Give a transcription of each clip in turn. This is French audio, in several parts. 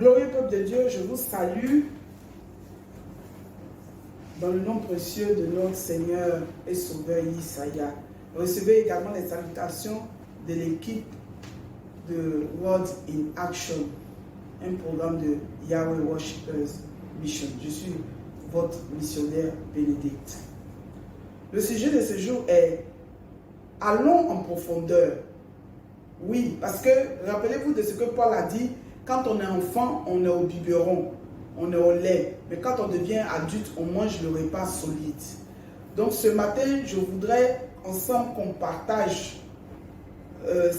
Glorieux peuple de Dieu, je vous salue dans le nom précieux de notre Seigneur et Sauveur Isaïa. Recevez également les salutations de l'équipe de World in Action, un programme de Yahweh Worshippers Mission. Je suis votre missionnaire Bénédicte. Le sujet de ce jour est « Allons en profondeur ». Oui, parce que rappelez-vous de ce que Paul a dit, quand on est enfant, on est au biberon, on est au lait. Mais quand on devient adulte, on mange le repas solide. Donc ce matin, je voudrais ensemble qu'on partage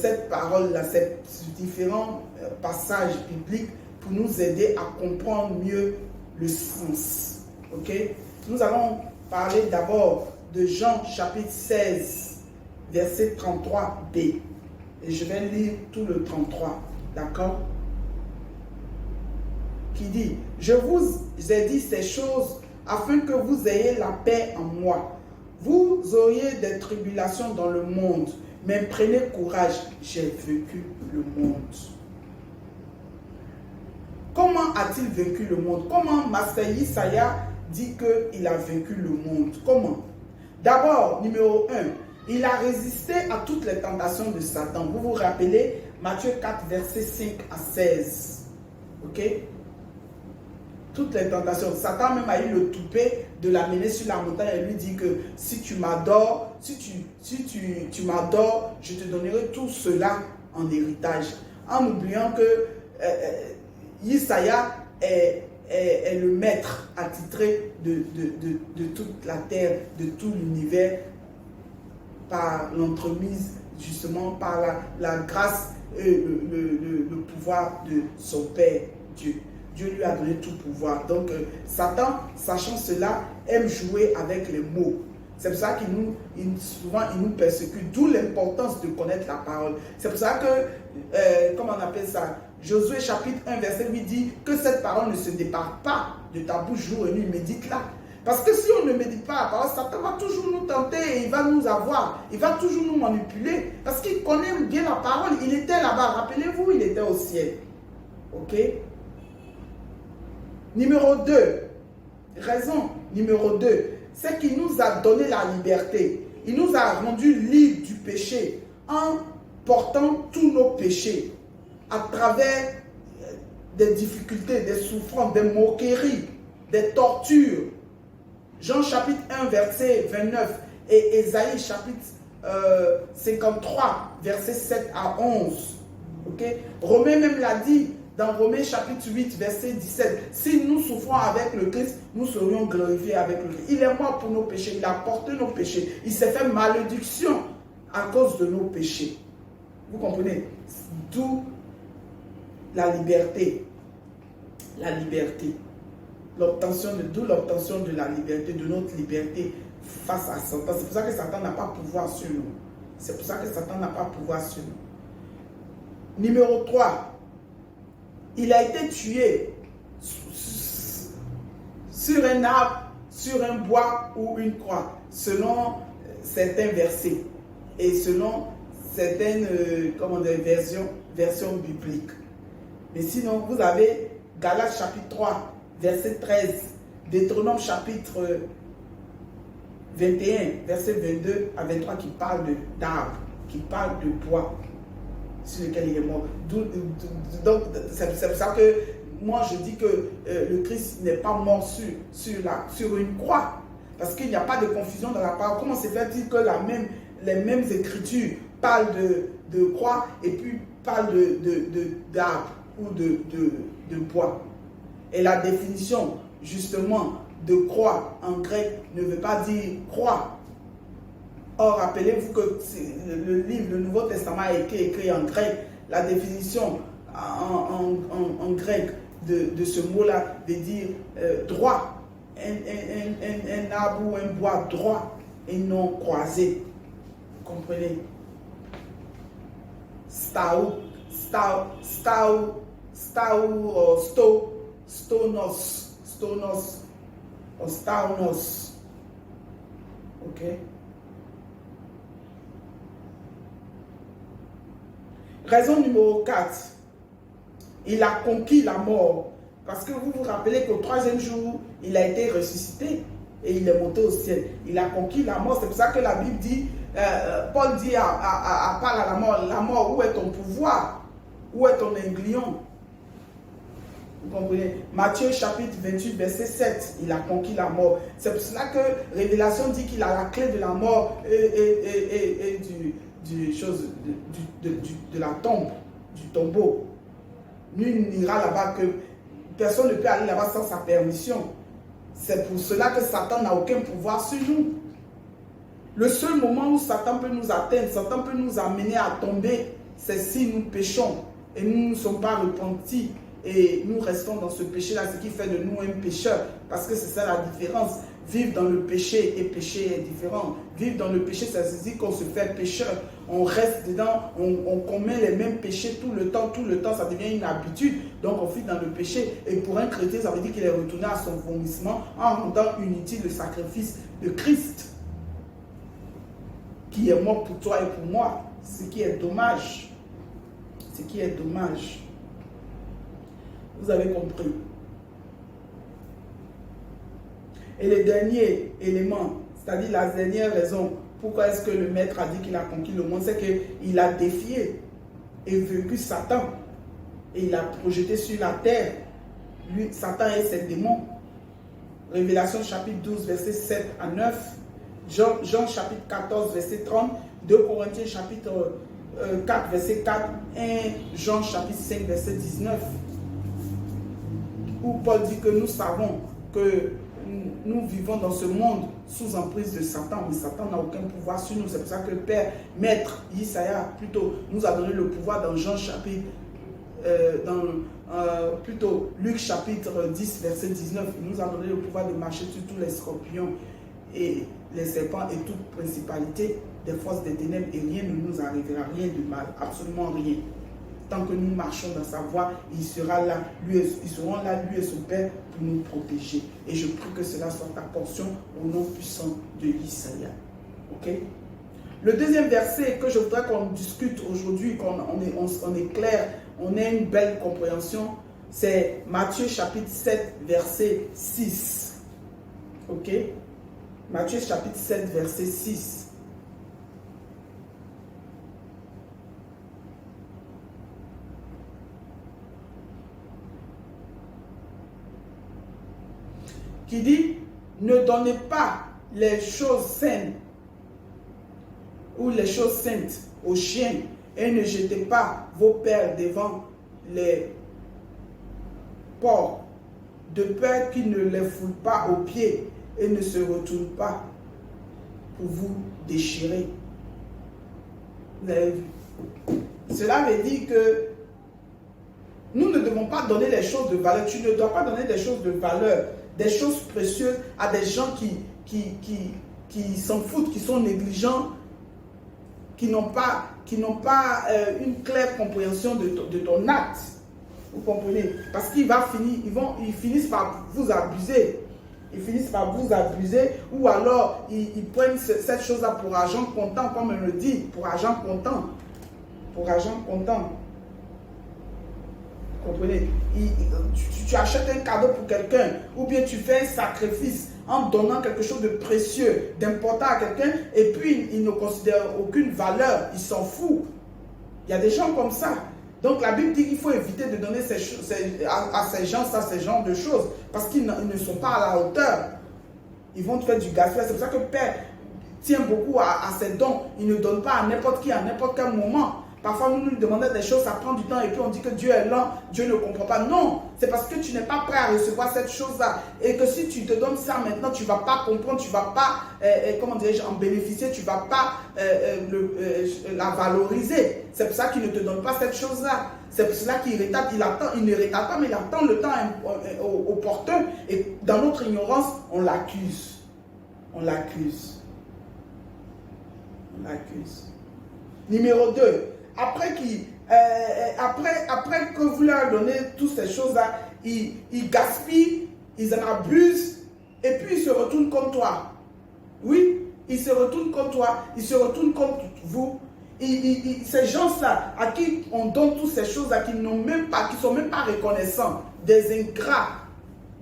cette parole-là, ces différents passages bibliques pour nous aider à comprendre mieux le sens. Ok? Nous allons parler d'abord de Jean chapitre 16, verset 33b. Et je vais lire tout le 33. D'accord? Qui dit, je vous ai dit ces choses afin que vous ayez la paix en moi. Vous auriez des tribulations dans le monde, mais prenez courage, j'ai vaincu le monde. Comment a-t-il vaincu le monde? Comment Master Isaïa dit qu'il a vaincu le monde? Comment? D'abord, numéro 1, il a résisté à toutes les tentations de Satan. Vous vous rappelez Matthieu 4, versets 5 à 16. Ok? Toutes les tentations. Satan même a eu le toupet de l'amener sur la montagne et lui dit que si tu m'adores, si tu m'adores, je te donnerai tout cela en héritage. En oubliant que Isaïa est le maître attitré de toute la terre, de tout l'univers, par l'entremise, justement par la grâce et le pouvoir de son Père Dieu. Dieu lui a donné tout pouvoir. Donc, Satan, sachant cela, aime jouer avec les mots. C'est pour ça souvent, il nous persécute. D'où l'importance de connaître la parole. C'est pour ça que, comment on appelle ça? Josué chapitre 1, verset 8 dit que cette parole ne se départ pas de ta bouche jour et nuit. Médite-la. Parce que si on ne médite pas la parole, Satan va toujours nous tenter et il va nous avoir. Il va toujours nous manipuler. Parce qu'il connaît bien la parole. Il était là-bas. Rappelez-vous, il était au ciel. Ok? Numéro 2, raison numéro 2, c'est qu'il nous a donné la liberté. Il nous a rendu libres du péché en portant tous nos péchés à travers des difficultés, des souffrances, des moqueries, des tortures. Jean chapitre 1, verset 29 et Ésaïe chapitre 53, verset 7 à 11. Okay? Romain même l'a dit. Dans Romains chapitre 8, verset 17, si nous souffrons avec le Christ, nous serions glorifiés avec le Christ. Il est mort pour nos péchés, il a porté nos péchés. Il s'est fait malédiction à cause de nos péchés. Vous comprenez? D'où la liberté. La liberté. D'où l'obtention de la liberté, de notre liberté face à Satan. C'est pour ça que Satan n'a pas pouvoir sur nous. C'est pour ça que Satan n'a pas pouvoir sur nous. Numéro 3. Il a été tué sur un arbre, sur un bois ou une croix, selon certains versets et selon certaines versions bibliques. Mais sinon, vous avez Galates chapitre 3, verset 13, Deutéronome chapitre 21, verset 22 à 23 qui parle d'arbre, qui parle de bois sur lequel il est mort. Donc, c'est pour ça que moi je dis que le Christ n'est pas mort sur une croix. Parce qu'il n'y a pas de confusion dans la parole. Comment se fait-il que les mêmes écritures parlent de croix et puis parlent d'arbre ou de bois? Et la définition justement de croix en grec ne veut pas dire croix. Or, rappelez-vous que le Nouveau Testament a été écrit en grec. La définition en grec de ce mot-là veut dire droit. Un arbre ou un bois droit et non croisé. Vous comprenez? Staunos. Ok? Raison numéro 4. Il a conquis la mort. Parce que vous vous rappelez qu'au 3e jour, il a été ressuscité et il est monté au ciel. Il a conquis la mort. C'est pour ça que la Bible dit, Paul dit parle à la mort, où est ton pouvoir? Où est ton aiguillon? Vous comprenez? Matthieu chapitre 28, verset 7, il a conquis la mort. C'est pour cela que Révélation dit qu'il a la clé de la mort et de la tombe, du tombeau. Nul n'ira là-bas, que personne ne peut aller là-bas sans sa permission. C'est pour cela que Satan n'a aucun pouvoir sur nous. Le seul moment où Satan peut nous atteindre, Satan peut nous amener à tomber, c'est si nous péchons et nous ne sommes pas repentis et nous restons dans ce péché-là, ce qui fait de nous un pécheur. Parce que c'est ça la différence. Vivre dans le péché et pécher est différent. Vivre dans le péché, ça se dit qu'on se fait pécheur. On reste dedans, on commet les mêmes péchés tout le temps, ça devient une habitude. Donc on vit dans le péché. Et pour un chrétien, ça veut dire qu'il est retourné à son vomissement en rendant inutile le sacrifice de Christ, qui est mort pour toi et pour moi. Ce qui est dommage. Ce qui est dommage. Vous avez compris. Et le dernier élément, c'est-à-dire la dernière raison, pourquoi est-ce que le maître a dit qu'il a conquis le monde, c'est qu'il a défié et vaincu Satan. Et il a projeté sur la terre, lui, Satan et ses démons. Révélation chapitre 12, verset 7 à 9. Jean chapitre 14, verset 30. 2 Corinthiens chapitre 4, verset 4. Et Jean chapitre 5, verset 19. Où Paul dit que nous savons que nous vivons dans ce monde sous emprise de Satan, mais Satan n'a aucun pouvoir sur nous. C'est pour ça que le Père, Maître Isaiah, plutôt, nous a donné le pouvoir dans Jean chapitre, Luc chapitre 10, verset 19. Il nous a donné le pouvoir de marcher sur tous les scorpions et les serpents et toute principalité des forces des ténèbres, et rien ne nous arrivera, rien de mal, absolument rien. Tant que nous marchons dans sa voie, il sera là, ils seront là, lui et son Père, pour nous protéger. Et je prie que cela soit ta portion au nom puissant de Isaïe. Ok? Le deuxième verset que je voudrais qu'on discute aujourd'hui, qu'on est clair, on ait une belle compréhension, c'est Matthieu chapitre 7, verset 6. Ok? Matthieu chapitre 7, verset 6. Qui dit, ne donnez pas les choses saines ou les choses saintes aux chiens et ne jetez pas vos pères devant les porcs, de peur qu'ils ne les foulent pas aux pieds et ne se retournent pas pour vous déchirer. Vous avez vu? Cela veut dire que nous ne devons pas donner les choses de valeur. Tu ne dois pas donner des choses de valeur, des choses précieuses à des gens qui s'en foutent, qui sont négligents, qui n'ont pas une claire compréhension de ton acte. Vous comprenez? Parce qu'ils finissent par vous abuser. Ils finissent par vous abuser, ou alors ils prennent cette chose-là pour argent comptant, comme on le dit, pour argent comptant. Pour argent comptant. Vous comprenez? Tu achètes un cadeau pour quelqu'un, ou bien tu fais un sacrifice en donnant quelque chose de précieux, d'important à quelqu'un, et puis il ne considère aucune valeur, il s'en fout. Il y a des gens comme ça. Donc la Bible dit qu'il faut éviter de donner à ces gens ça, ces genres de choses, parce qu'ils ne sont pas à la hauteur. Ils vont te faire du gaspillage. C'est pour ça que le Père tient beaucoup à ses dons. Il ne donne pas à n'importe qui, à n'importe quel moment. Parfois, nous nous demandons des choses, ça prend du temps, et puis on dit que Dieu est lent, Dieu ne comprend pas. Non, c'est parce que tu n'es pas prêt à recevoir cette chose-là. Et que si tu te donnes ça maintenant, tu ne vas pas comprendre, tu ne vas pas, comment dirais-je, en bénéficier, tu ne vas pas la valoriser. C'est pour ça qu'il ne te donne pas cette chose-là. C'est pour cela qu'il retarde, il ne retarde pas, mais il attend le temps opportun. Et dans notre ignorance, on l'accuse. On l'accuse. On l'accuse. Numéro 2. Après que vous leur donnez toutes ces choses-là, ils gaspillent, ils en abusent, et puis ils se retournent contre toi. Oui, ils se retournent contre toi, ils se retournent contre vous, ces gens-là, à qui on donne toutes ces choses-là, qui n'ont même pas, qui sont même pas reconnaissants, des ingrats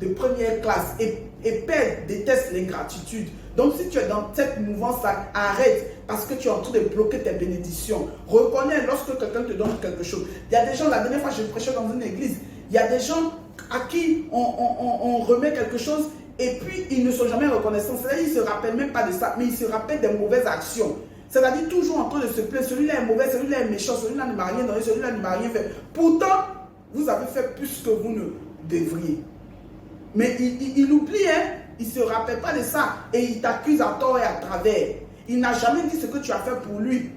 de première classe, et Père déteste l'ingratitude. Donc si tu es dans cette mouvance-là, arrête, parce que tu es en train de bloquer tes bénédictions. Reconnais lorsque quelqu'un te donne quelque chose. Il y a des gens, la dernière fois je prêchais dans une église, il y a des gens à qui on remet quelque chose et puis ils ne sont jamais reconnaissants. C'est-à-dire qu'ils ne se rappellent même pas de ça, mais ils se rappellent des mauvaises actions. C'est-à-dire toujours en train de se plaindre, celui-là est mauvais, celui-là est méchant, celui-là ne m'a rien donné, celui-là ne m'a rien fait. Pourtant, vous avez fait plus que vous ne devriez. Mais il oublie, hein, il ne se rappelle pas de ça et il t'accuse à tort et à travers. Il n'a jamais dit ce que tu as fait pour lui.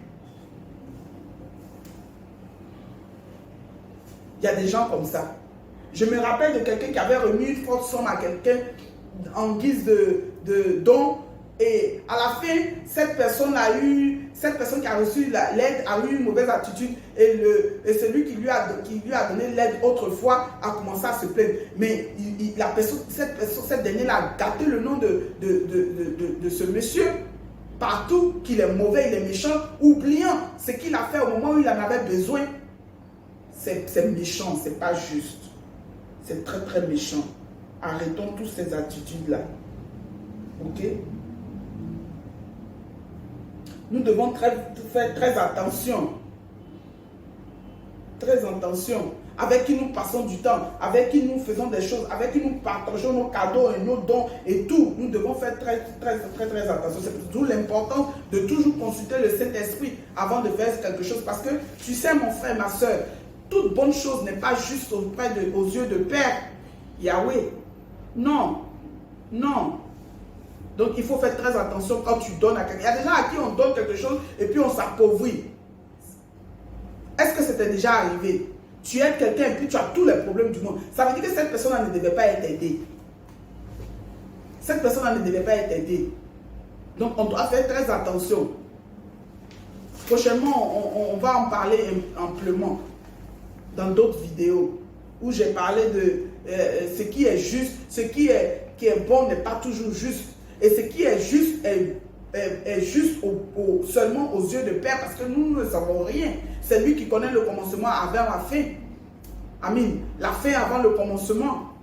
Il y a des gens comme ça. Je me rappelle de quelqu'un qui avait remis une forte somme à quelqu'un en guise de don. Et à la fin, cette personne qui a reçu l'aide a eu une mauvaise attitude. Et celui qui lui a donné l'aide autrefois a commencé à se plaindre. Mais cette dernière a gâté le nom de ce monsieur. Partout qu'il est mauvais, il est méchant, oubliant ce qu'il a fait au moment où il en avait besoin. C'est méchant, c'est pas juste. C'est très très méchant. Arrêtons toutes ces attitudes-là. Ok? Nous devons faire très attention. Très attention. Avec qui nous passons du temps, avec qui nous faisons des choses, avec qui nous partageons nos cadeaux et nos dons et tout. Nous devons faire très attention. C'est d'où l'importance de toujours consulter le Saint-Esprit avant de faire quelque chose. Parce que tu sais, mon frère, ma soeur, toute bonne chose n'est pas juste aux yeux de Père Yahweh. Non. Non. Donc il faut faire très attention quand tu donnes à quelqu'un. Il y a des gens à qui on donne quelque chose et puis on s'appauvrit. Est-ce que c'était déjà arrivé? Tu aides quelqu'un et puis tu as tous les problèmes du monde. Ça veut dire que cette personne-là ne devait pas être aidée. Cette personne-là ne devait pas être aidée. Donc on doit faire très attention. Prochainement, on va en parler amplement dans d'autres vidéos où j'ai parlé de ce qui est juste, ce qui est bon n'est pas toujours juste. Et ce qui est juste est juste seulement aux yeux de Père parce que nous ne savons rien. C'est lui qui connaît le commencement avant la fin. Amen. La fin avant le commencement.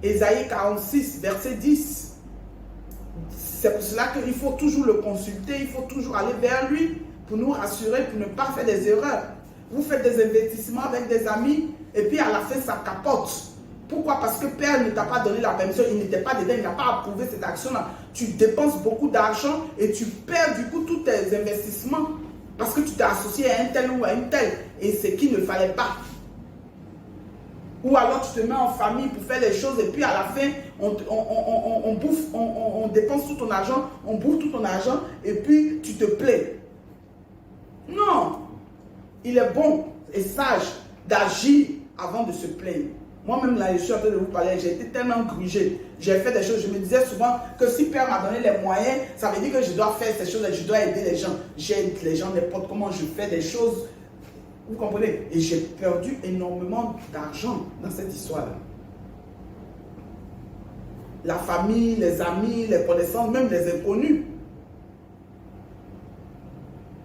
Ésaïe 46, verset 10. C'est pour cela qu'il faut toujours le consulter, il faut toujours aller vers lui pour nous rassurer, pour ne pas faire des erreurs. Vous faites des investissements avec des amis et puis à la fin ça capote. Pourquoi? Parce que Père ne t'a pas donné la permission, il n'était pas dedans, il n'a pas approuvé cette action-là. Tu dépenses beaucoup d'argent et tu perds du coup tous tes investissements parce que tu t'es associé à un tel ou à une telle et ce qu'il ne fallait pas. Ou alors tu te mets en famille pour faire les choses et puis à la fin, on bouffe, on dépense tout ton argent, on bouffe tout ton argent et puis tu te plais. Non! Il est bon et sage d'agir avant de se plaindre. Moi-même, là, je suis en train de vous parler, j'ai été tellement grugé. J'ai fait des choses, je me disais souvent que si Père m'a donné les moyens, ça veut dire que je dois faire ces choses et je dois aider les gens. J'aide les gens n'importe comment, je fais des choses. Vous comprenez? Et j'ai perdu énormément d'argent dans cette histoire-là. La famille, les amis, les connaissances, même les inconnus.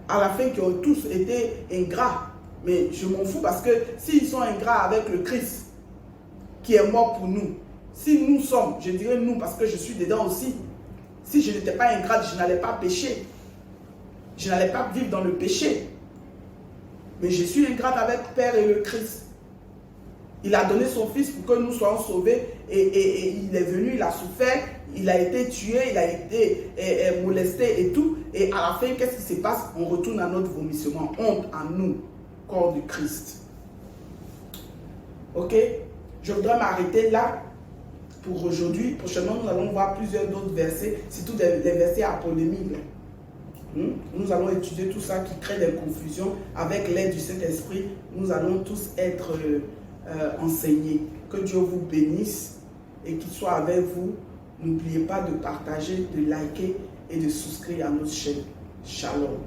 À la fin, qui ont tous été ingrats. Mais je m'en fous parce que s'ils sont ingrats avec le Christ, qui est mort pour nous. Si nous sommes, je dirais nous parce que je suis dedans aussi. Si je n'étais pas ingrate, je n'allais pas pécher. Je n'allais pas vivre dans le péché. Mais je suis ingrate avec Père et le Christ. Il a donné son Fils pour que nous soyons sauvés et il est venu, il a souffert, il a été tué, il a été molesté et tout. Et à la fin, qu'est-ce qui se passe? On retourne à notre vomissement. Honte à nous, corps du Christ. Ok? Je voudrais m'arrêter là pour aujourd'hui. Prochainement, nous allons voir plusieurs d'autres versets, surtout des versets apollémiques. Nous allons étudier tout ça qui crée des confusions. Avec l'aide du Saint-Esprit, nous allons tous être enseignés. Que Dieu vous bénisse et qu'il soit avec vous. N'oubliez pas de partager, de liker et de souscrire à notre chaîne. Shalom.